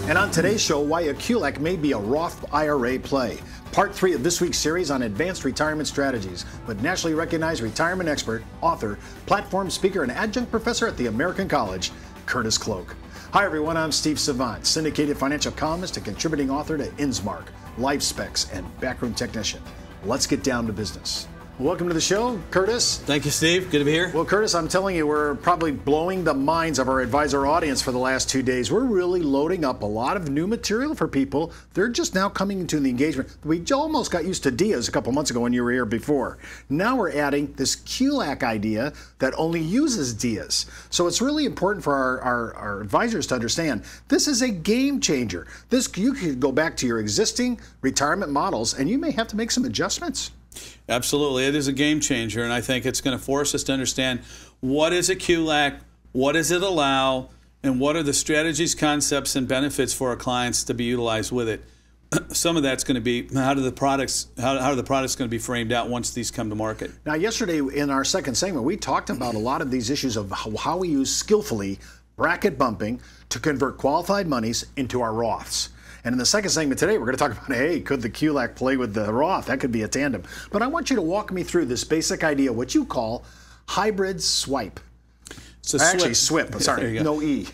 And on today's show, why a QLAC may be a Roth IRA play. Part 3 of this week's series on advanced retirement strategies with nationally recognized retirement expert, author, platform speaker, and adjunct professor at the American College, Curtis Cloak. Hi everyone, I'm Steve Savant, syndicated financial columnist and contributing author to InsMark, Life Specs, and Backroom Technician. Let's get down to business. Welcome to the show, Curtis. Thank you, Steve. Good to be here. Well, Curtis, I'm telling you, we're probably blowing the minds of our advisor audience for the last 2 days. We're really loading up a lot of new material for people. They're just now coming into the engagement. We almost got used to DIAs a couple months ago when you were here before. Now we're adding this QLAC idea that only uses DIAs. So it's really important for our advisors to understand this is a game changer. You could go back to your existing retirement models and you may have to make some adjustments. Absolutely. It is a game changer, and I think it's going to force us to understand what is a QLAC, what does it allow, and what are the strategies, concepts, and benefits for our clients to be utilized with it. Some of that's going to be how are the products going to be framed out once these come to market. Now, yesterday in our second segment, we talked about a lot of these issues of how we use skillfully bracket bumping to convert qualified monies into our Roths. And in the second segment today, we're going to talk about, hey, could the QLAC play with the Roth? That could be a tandem. But I want you to walk me through this basic idea, what you call hybrid SWIP. Actually, SWIP. Sorry, no E.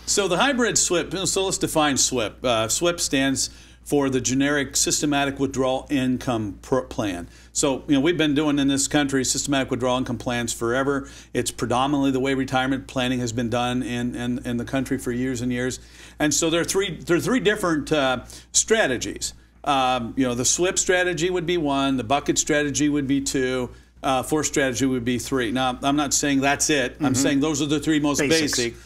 So the hybrid SWIP, so let's define SWIP. SWIP stands for the generic systematic withdrawal income plan. So, we've been doing in this country systematic withdrawal income plans forever. It's predominantly the way retirement planning has been done in the country for years and years. And so there are three different strategies. The SWIP strategy would be one, the bucket strategy would be two, fourth strategy would be three. Now, I'm not saying that's it. I'm saying those are the three most basic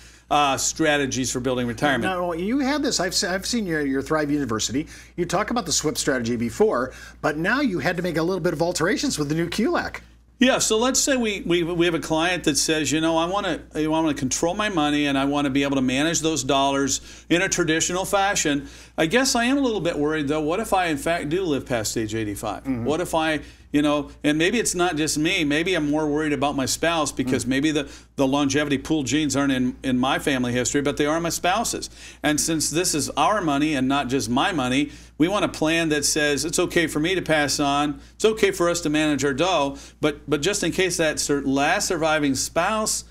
strategies for building retirement. Now, you had this, I've seen your Thrive University. You talk about the SWIP strategy before, but now you had to make a little bit of alterations with the new QLAC. Yeah, so let's say we have a client that says, I want to control my money and I want to be able to manage those dollars in a traditional fashion. I guess I am a little bit worried though. What if I in fact do live past age 85? What if I, and maybe it's not just me. Maybe I'm more worried about my spouse because maybe the longevity pool genes aren't in my family history, but they are my spouse's. And since this is our money and not just my money, we want a plan that says it's okay for me to pass on, it's okay for us to manage our dough, but just in case that last surviving spouse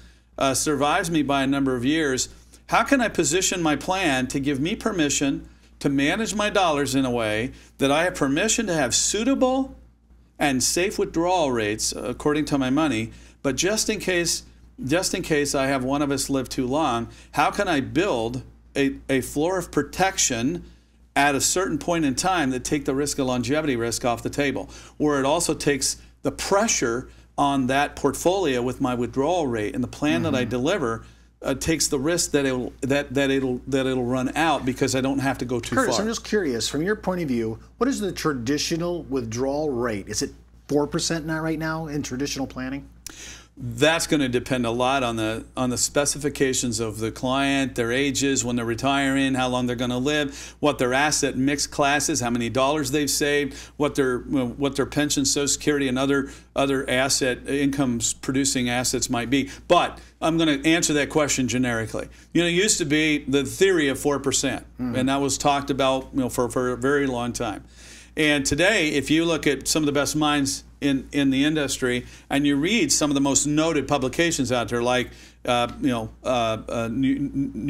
survives me by a number of years, how can I position my plan to give me permission to manage my dollars in a way that I have permission to have suitable and safe withdrawal rates according to my money, but just in case I have one of us live too long, how can I build a floor of protection at a certain point in time that take the risk of longevity risk off the table, where it also takes the pressure on that portfolio with my withdrawal rate and the plan that I deliver takes the risk that it'll run out because I don't have to go too far. Curtis, I'm just curious, from your point of view, what is the traditional withdrawal rate? Is it 4% now right now in traditional planning? That's going to depend a lot on the specifications of the client, their ages, when they're retiring, how long they're going to live, what their asset mix class is, how many dollars they've saved, what their pension, Social Security, and other asset incomes producing assets might be. But I'm going to answer that question generically. It used to be the theory of 4%, and that was talked about for a very long time. And today, if you look at some of the best minds in the industry, and you read some of the most noted publications out there, like New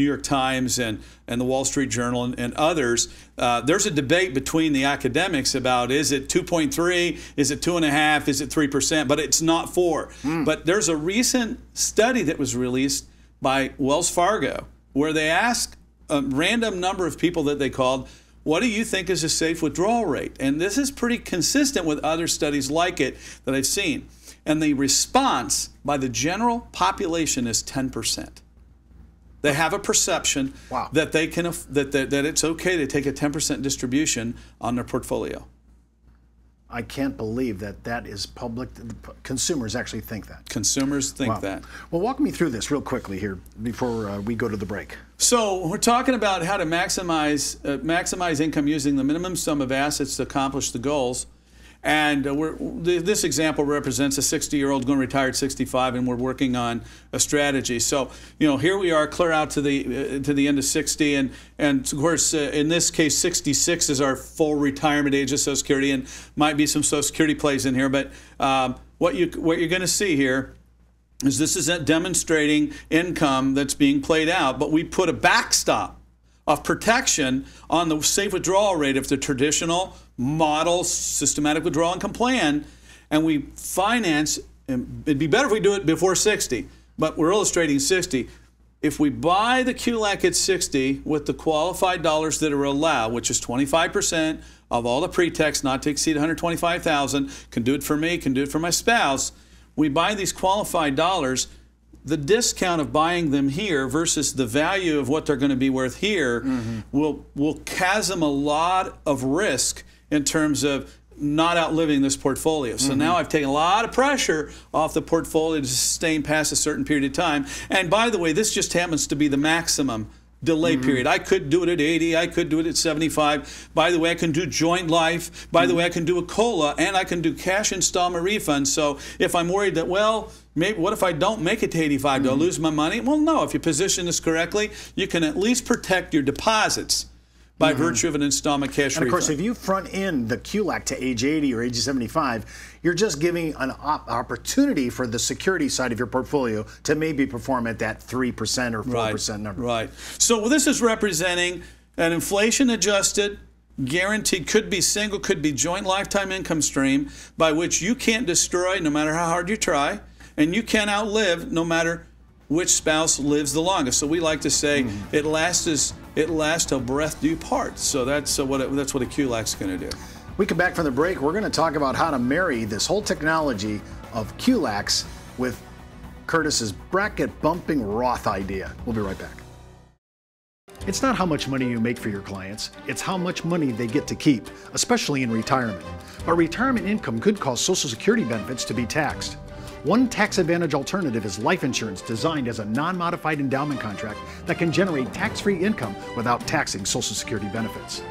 York Times and the Wall Street Journal and others, there's a debate between the academics about is it 2.3, is it 2.5, is it 3%, but it's not 4. But there's a recent study that was released by Wells Fargo where they asked a random number of people that they called, what do you think is a safe withdrawal rate? And this is pretty consistent with other studies like it that I've seen. And the response by the general population is 10%. They have a perception that they can that it's okay to take a 10% distribution on their portfolio. I can't believe that is public. Consumers actually think that. Consumers think that. Well, walk me through this real quickly here before we go to the break. So we're talking about how to maximize income using the minimum sum of assets to accomplish the goals. And this example represents a 60-year-old going to retire at 65, and we're working on a strategy. So, here we are, clear out to the end of 60, and of course, in this case, 66 is our full retirement age of Social Security, and might be some Social Security plays in here. But what you're going to see here is this is demonstrating income that's being played out, but we put a backstop of protection on the safe withdrawal rate of the traditional model systematic withdrawal income plan, and we finance, and it'd be better if we do it before 60, but we're illustrating 60. If we buy the QLAC at 60 with the qualified dollars that are allowed, which is 25% of all the pre-tax not to exceed $125,000, can do it for me, can do it for my spouse, we buy these qualified dollars, the discount of buying them here versus the value of what they're going to be worth here will chasm a lot of risk in terms of not outliving this portfolio. So now I've taken a lot of pressure off the portfolio to sustain past a certain period of time. And by the way, this just happens to be the maximum delay period. I could do it at 80, I could do it at 75. By the way, I can do joint life. By the way, I can do a COLA, and I can do cash installment refunds. So if I'm worried that, well, maybe what if I don't make it to 85? Do I lose my money? Well, no. If you position this correctly, you can at least protect your deposits by virtue of an installment cash refund. And of course, if you front end the QLAC to age 80 or age 75, you're just giving an opportunity for the security side of your portfolio to maybe perform at that 3% or 4% number. Right. So this is representing an inflation-adjusted, guaranteed, could be single, could be joint lifetime income stream by which you can't destroy no matter how hard you try, and you can't outlive no matter which spouse lives the longest. So we like to say it lasts till breath do part. So that's what a QLAC is going to do. We come back from the break. We're going to talk about how to marry this whole technology of QLACs with Curtis's bracket bumping Roth idea. We'll be right back. It's not how much money you make for your clients, it's how much money they get to keep, especially in retirement. But retirement income could cause Social Security benefits to be taxed. One tax advantage alternative is life insurance designed as a non-modified endowment contract that can generate tax-free income without taxing Social Security benefits.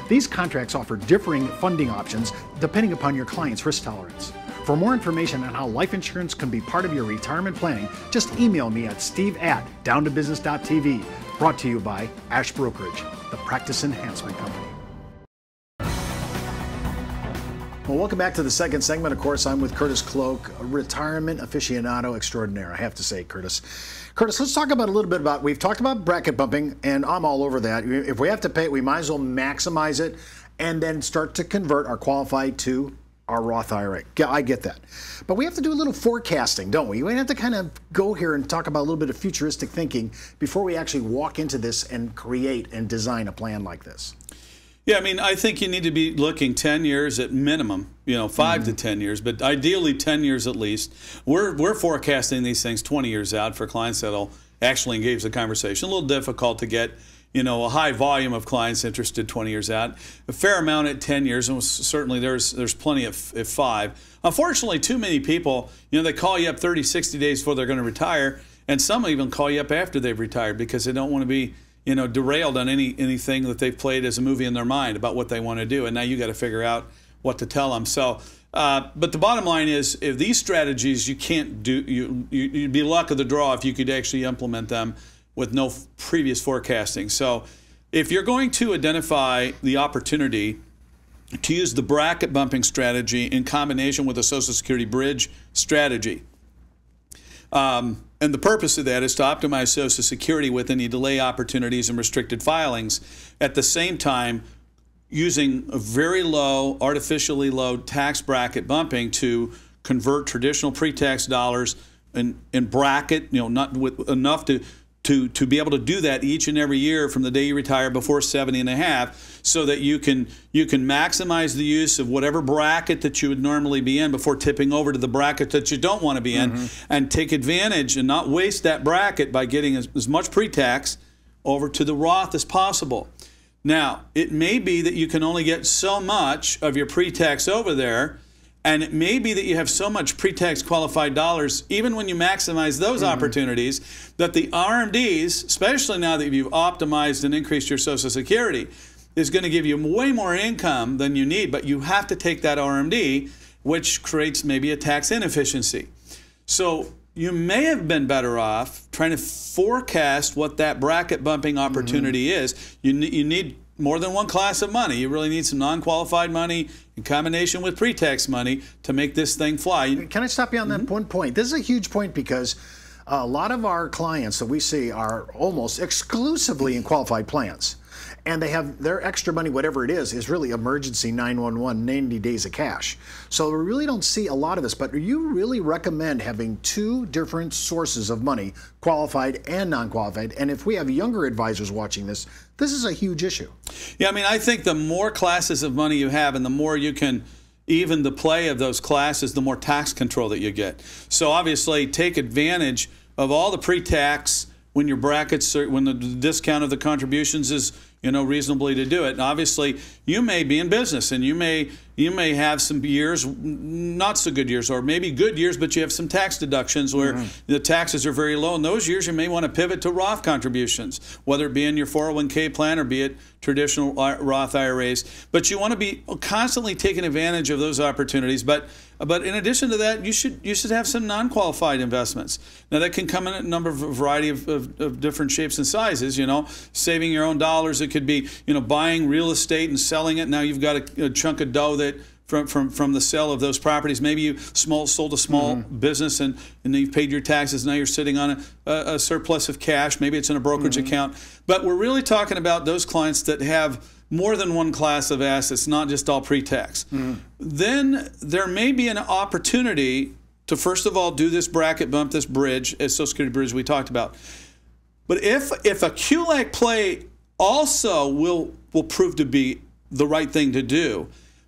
These contracts offer differing funding options depending upon your client's risk tolerance. For more information on how life insurance can be part of your retirement planning, just email me at steve@downtobusiness.tv. Brought to you by Ash Brokerage, the practice enhancement company. Well, welcome back to the second segment. Of course, I'm with Curtis Cloak, a retirement aficionado extraordinaire, I have to say, Curtis. Curtis, let's talk about a little bit about, we've talked about bracket bumping, and I'm all over that. If we have to pay it, we might as well maximize it and then start to convert our qualified to our Roth IRA. I get that. But we have to do a little forecasting, don't we? We have to kind of go here and talk about a little bit of futuristic thinking before we actually walk into this and create and design a plan like this. Yeah, I mean, I think you need to be looking 10 years at minimum, 5 to 10 years, but ideally 10 years at least. We're forecasting these things 20 years out for clients that'll actually engage the conversation. A little difficult to get, a high volume of clients interested 20 years out. A fair amount at 10 years, and certainly there's plenty at 5. Unfortunately, too many people, they call you up 30, 60 days before they're going to retire, and some even call you up after they've retired because they don't want to be derailed on anything that they've played as a movie in their mind about what they want to do, and now you got to figure out what to tell them. So, but the bottom line is, if these strategies you can't do, you'd be luck of the draw if you could actually implement them with no previous forecasting. So, if you're going to identify the opportunity to use the bracket bumping strategy in combination with a Social Security bridge strategy. And the purpose of that is to optimize Social Security with any delay opportunities and restricted filings, at the same time using a very low, artificially low tax bracket bumping to convert traditional pre-tax dollars in bracket, not with enough to be able to do that each and every year from the day you retire before 70 and a half, so that you can maximize the use of whatever bracket that you would normally be in before tipping over to the bracket that you don't want to be in, and take advantage and not waste that bracket by getting as much pre-tax over to the Roth as possible. Now, it may be that you can only get so much of your pre-tax over there, and it may be that you have so much pre-tax qualified dollars, even when you maximize those opportunities, that the RMDs, especially now that you've optimized and increased your Social Security, is going to give you way more income than you need, but you have to take that RMD, which creates maybe a tax inefficiency. So you may have been better off trying to forecast what that bracket bumping opportunity is. You need more than one class of money. You really need some non-qualified money in combination with pre-tax money to make this thing fly. Can I stop you on that one point? This is a huge point because a lot of our clients that we see are almost exclusively in qualified plans. And they have their extra money, whatever it is really emergency 911, 90 days of cash. So we really don't see a lot of this, but you really recommend having two different sources of money, qualified and non-qualified. And if we have younger advisors watching this, this is a huge issue. Yeah, I mean, I think the more classes of money you have and the more you can even the play of those classes, the more tax control that you get. So obviously take advantage of all the pre-tax when your brackets are, when the discount of the contributions is reasonably to do it. And obviously, you may be in business and you may have some years, not so good years, or maybe good years, but you have some tax deductions where the taxes are very low. In those years, you may want to pivot to Roth contributions, whether it be in your 401k plan or be it traditional Roth IRAs. But you want to be constantly taking advantage of those opportunities. But in addition to that, you should have some non-qualified investments. Now that can come in a variety of different shapes and sizes. Saving your own dollars. It could be buying real estate and selling it. Now you've got a chunk of dough that from the sale of those properties. Maybe you sold a small business and you've paid your taxes. Now you're sitting on a surplus of cash. Maybe it's in a brokerage account. But we're really talking about those clients that have more than one class of assets, not just all pre-tax. Then there may be an opportunity to, first of all, do this bracket bump, this bridge, as Social Security bridge we talked about. But if a QLAC play also will prove to be the right thing to do,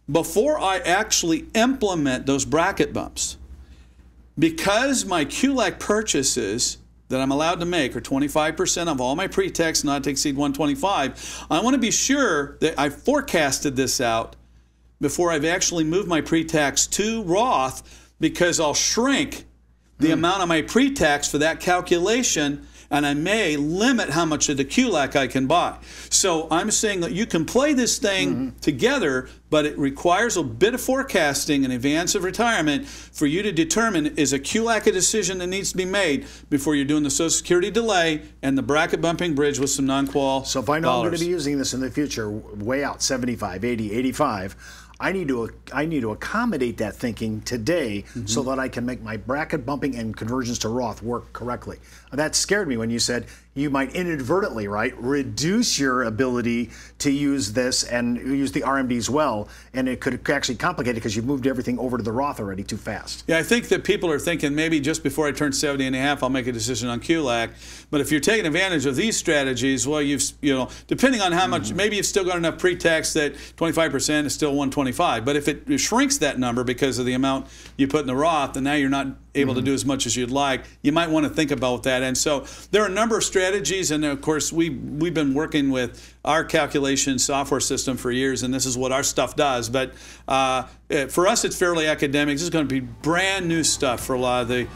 before I actually implement those bracket bumps, because my QLAC purchases that I'm allowed to make are 25% of all my pre-tax, not to exceed 125, I want to be sure that I forecasted this out before I've actually moved my pre-tax to Roth, because I'll shrink the amount of my pre-tax for that calculation, and I may limit how much of the QLAC I can buy. So I'm saying that you can play this thing together, but it requires a bit of forecasting in advance of retirement for you to determine, is a QLAC a decision that needs to be made before you're doing the Social Security delay and the bracket bumping bridge with some non-qual So if I know I'm going to be using this in the future, way out, 75, 80, 85, I need to accommodate that thinking today so that I can make my bracket bumping and conversions to Roth work correctly. That scared me when you said you might inadvertently, reduce your ability to use this and use the RMDs well, and it could actually complicate it because you've moved everything over to the Roth already too fast. Yeah, I think that people are thinking maybe just before I turn 70 and a half, I'll make a decision on QLAC. But if you're taking advantage of these strategies, well, depending on how much, maybe you've still got enough pre-tax that 25% is still 125. But if it shrinks that number because of the amount you put in the Roth, and now you're not able to do as much as you'd like, you might want to think about that. And so there are a number of strategies, and of course we've been working with our calculation software system for years, and this is what our stuff does. But for us, it's fairly academic. This is going to be brand new stuff for a lot of the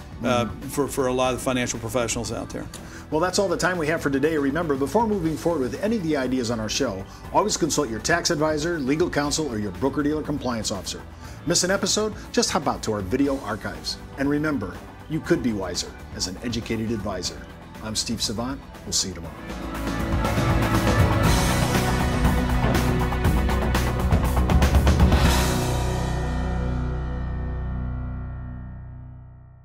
for a lot of the financial professionals out there. Well, that's all the time we have for today. Remember, before moving forward with any of the ideas on our show, always consult your tax advisor, legal counsel, or your broker-dealer compliance officer. Miss an episode? Just hop out to our video archives. And remember, you could be wiser as an educated advisor. I'm Steve Savant. We'll see you tomorrow.